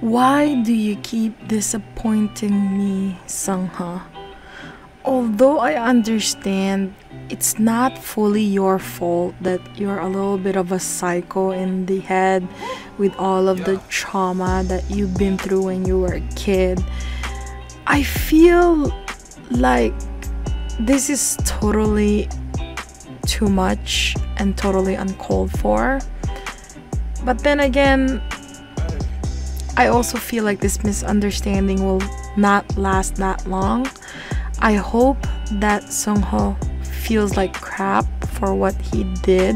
Why do you keep disappointing me, Seungho? Although I understand it's not fully your fault that you're a little bit of a psycho in the head with all of the trauma that you've been through when you were a kid, I feel like this is totally too much and totally uncalled for. But then again, I also feel like this misunderstanding will not last that long. I hope that Seungho feels like crap for what he did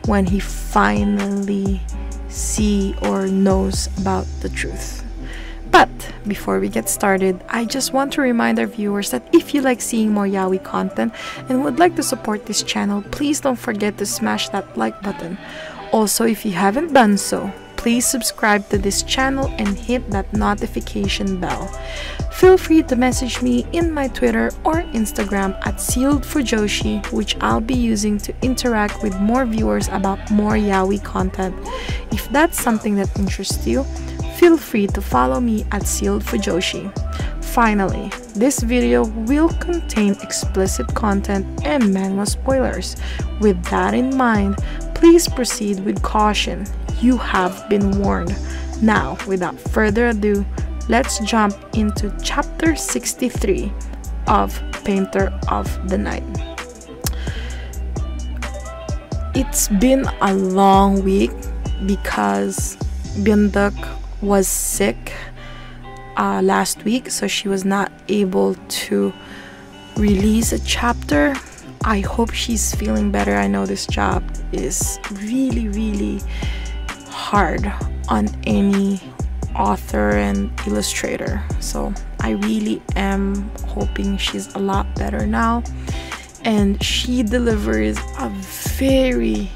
when he finally see or knows about the truth. But before we get started, I just want to remind our viewers that if you like seeing more yaoi content and would like to support this channel, please don't forget to smash that like button. Also, if you haven't done so, please subscribe to this channel and hit that notification bell. Feel free to message me in my Twitter or Instagram at ZEALED FUJOSHI, which I'll be using to interact with more viewers about more yaoi content. If that's something that interests you, feel free to follow me at ZEALED FUJOSHI. Finally, this video will contain explicit content and manhwa spoilers. With that in mind, please proceed with caution. You have been warned. Now, without further ado, let's jump into chapter 63 of Painter of the Night. It's been a long week because Byeonduck was sick last week, so she was not able to release a chapter. I hope she's feeling better. I know this job is really hard on any author and illustrator, so I really am hoping she's a lot better now. And she delivers a very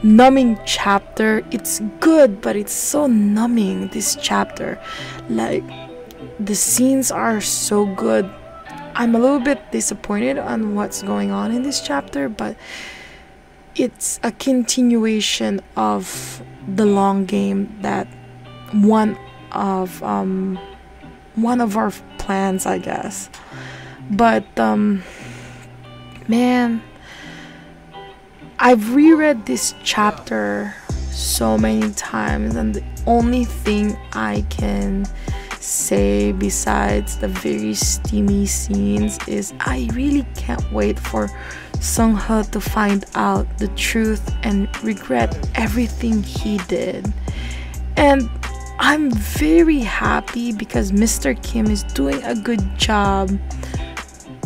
numbing chapter. It's good, but it's so numbing, this chapter. Like, the scenes are so good. I'm a little bit disappointed on what's going on in this chapter, but it's a continuation of the long game that one of our plans, I guess. But man, I've reread this chapter so many times, and the only thing I can say besides the very steamy scenes is I really can't wait for Seungho to find out the truth and regret everything he did. And I'm very happy because Mr. Kim is doing a good job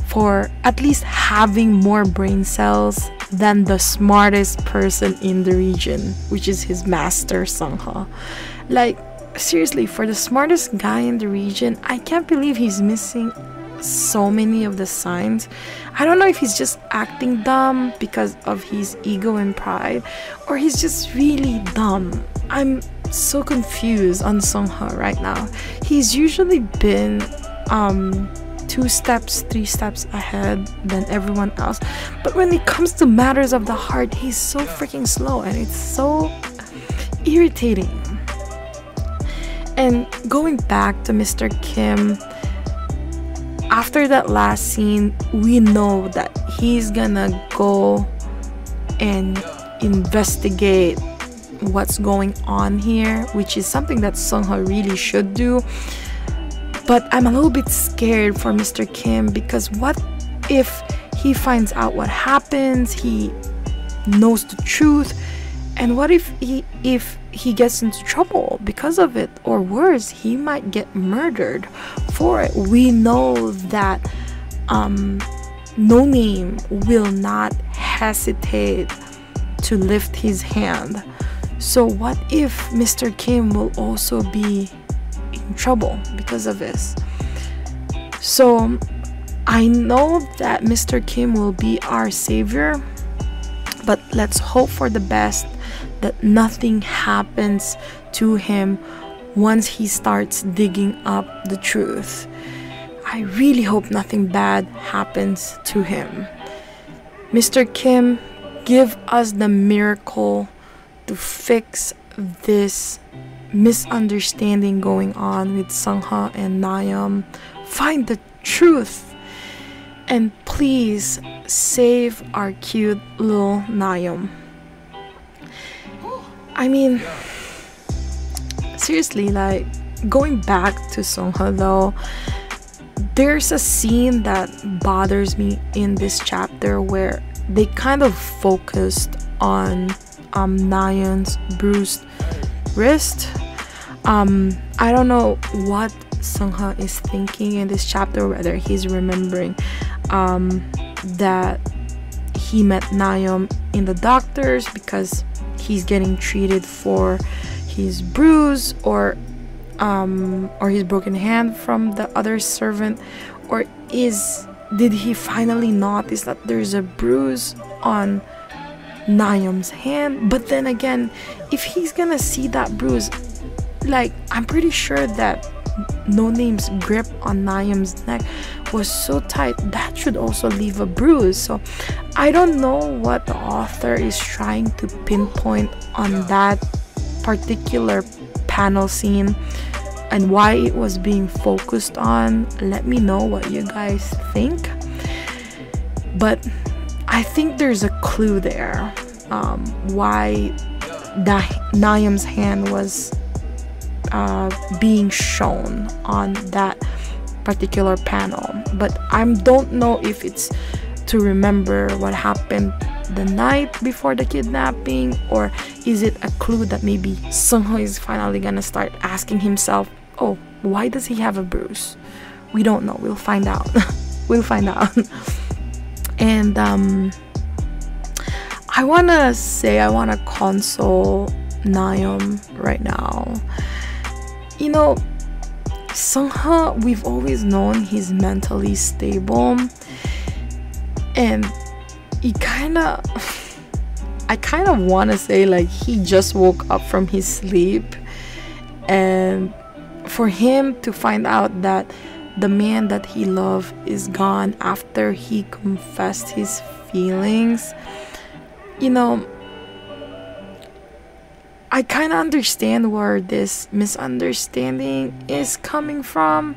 for at least having more brain cells than the smartest person in the region, which is his master Seungho. Like, seriously, for the smartest guy in the region, I can't believe he's missing so many of the signs. I don't know if he's just acting dumb because of his ego and pride, or he's just really dumb. I'm so confused on Seungho right now. He's usually been 2 steps, 3 steps ahead than everyone else, but when it comes to matters of the heart, he's so freaking slow, and it's so irritating. And going back to Mr. Kim, after that last scene, we know that he's gonna go and investigate what's going on here, which is something that Seungho really should do. But I'm a little bit scared for Mr. Kim, because what if he finds out what happens, he knows the truth, and what if he gets into trouble because of it, or worse, he might get murdered for it. We know that No Name will not hesitate to lift his hand. So what if Mr. Kim will also be in trouble because of this? So I know that Mr. Kim will be our savior, but let's hope for the best, that nothing happens to him once he starts digging up the truth. I really hope nothing bad happens to him. Mr. Kim, give us the miracle to fix this misunderstanding going on with Seungho and Nakyum. Find the truth, and please save our cute little Nakyum. I mean, seriously, like, going back to Seungho though, there's a scene that bothers me in this chapter where they kind of focused on Nayeon's bruised wrist. I don't know what Seungho is thinking in this chapter, whether he's remembering that he met Nakyum in the doctors because he's getting treated for his bruise, or his broken hand from the other servant, or did he finally notice that there's a bruise on Nakyum's hand? But then again, if he's gonna see that bruise, like, I'm pretty sure that No Name's grip on Nakyum's neck was so tight that should also leave a bruise. So I don't know what the author is trying to pinpoint on that particular panel scene and why it was being focused on. Let me know what you guys think. But I think there's a clue there, why Nakyum's hand was being shown on that particular panel. But I don't know if it's to remember what happened the night before the kidnapping, or is it a clue that maybe Seungho is finally gonna start asking himself, oh, why does he have a bruise? We don't know. We'll find out. We'll find out. And I wanna console Nakyum right now. You know, Seungho, we've always known he's mentally stable, and I kind of want to say, like, he just woke up from his sleep, and for him to find out that the man that he loved is gone after he confessed his feelings, you know, I kind of understand where this misunderstanding is coming from.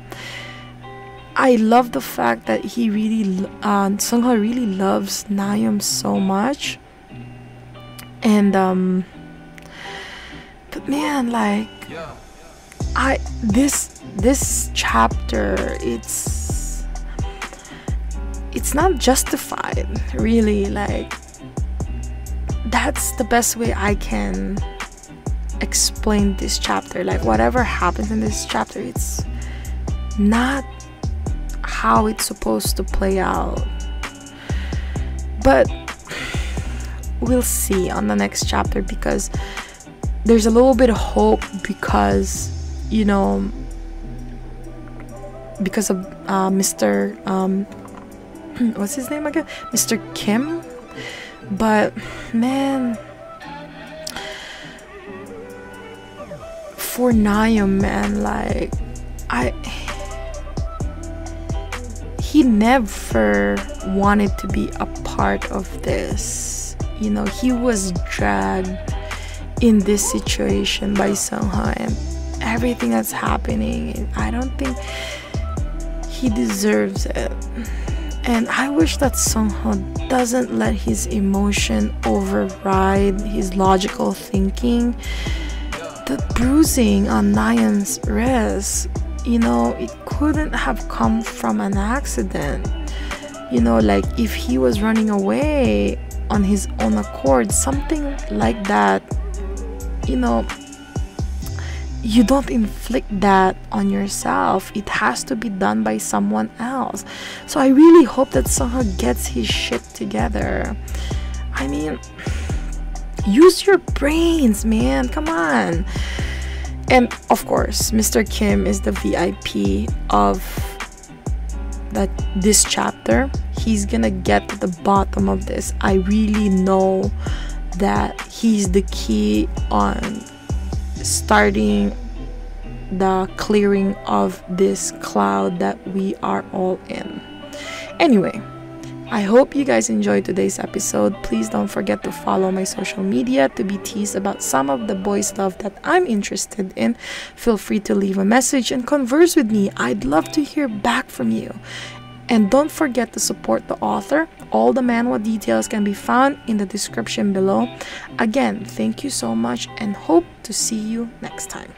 I love the fact that Seungho really loves Nakyum so much, and but man, like, this chapter, it's not justified, really. Like, that's the best way I can explain this chapter. Like, whatever happens in this chapter, it's not how it's supposed to play out. But we'll see on the next chapter, because there's a little bit of hope, because, you know, because of Mr. What's his name again? Mr. Kim. But man, for Nakyum, man, like, he never wanted to be a part of this. You know, he was dragged in this situation by Seungho and everything that's happening. I don't think he deserves it. And I wish that Seungho doesn't let his emotion override his logical thinking. The bruising on Nayeon's wrist, you know, it couldn't have come from an accident. You know, like, if he was running away on his own accord, something like that, you know, you don't inflict that on yourself. It has to be done by someone else. So I really hope that Seungho gets his shit together. I mean, use your brains, man. Come on. And of course, Mr. Kim is the VIP of this chapter. He's gonna get to the bottom of this. I really know that he's the key on starting the clearing of this cloud that we are all in. Anyway, I hope you guys enjoyed today's episode. Please don't forget to follow my social media to be teased about some of the boys' love that I'm interested in. Feel free to leave a message and converse with me. I'd love to hear back from you. And don't forget to support the author. All the manhwa details can be found in the description below. Again, thank you so much and hope to see you next time.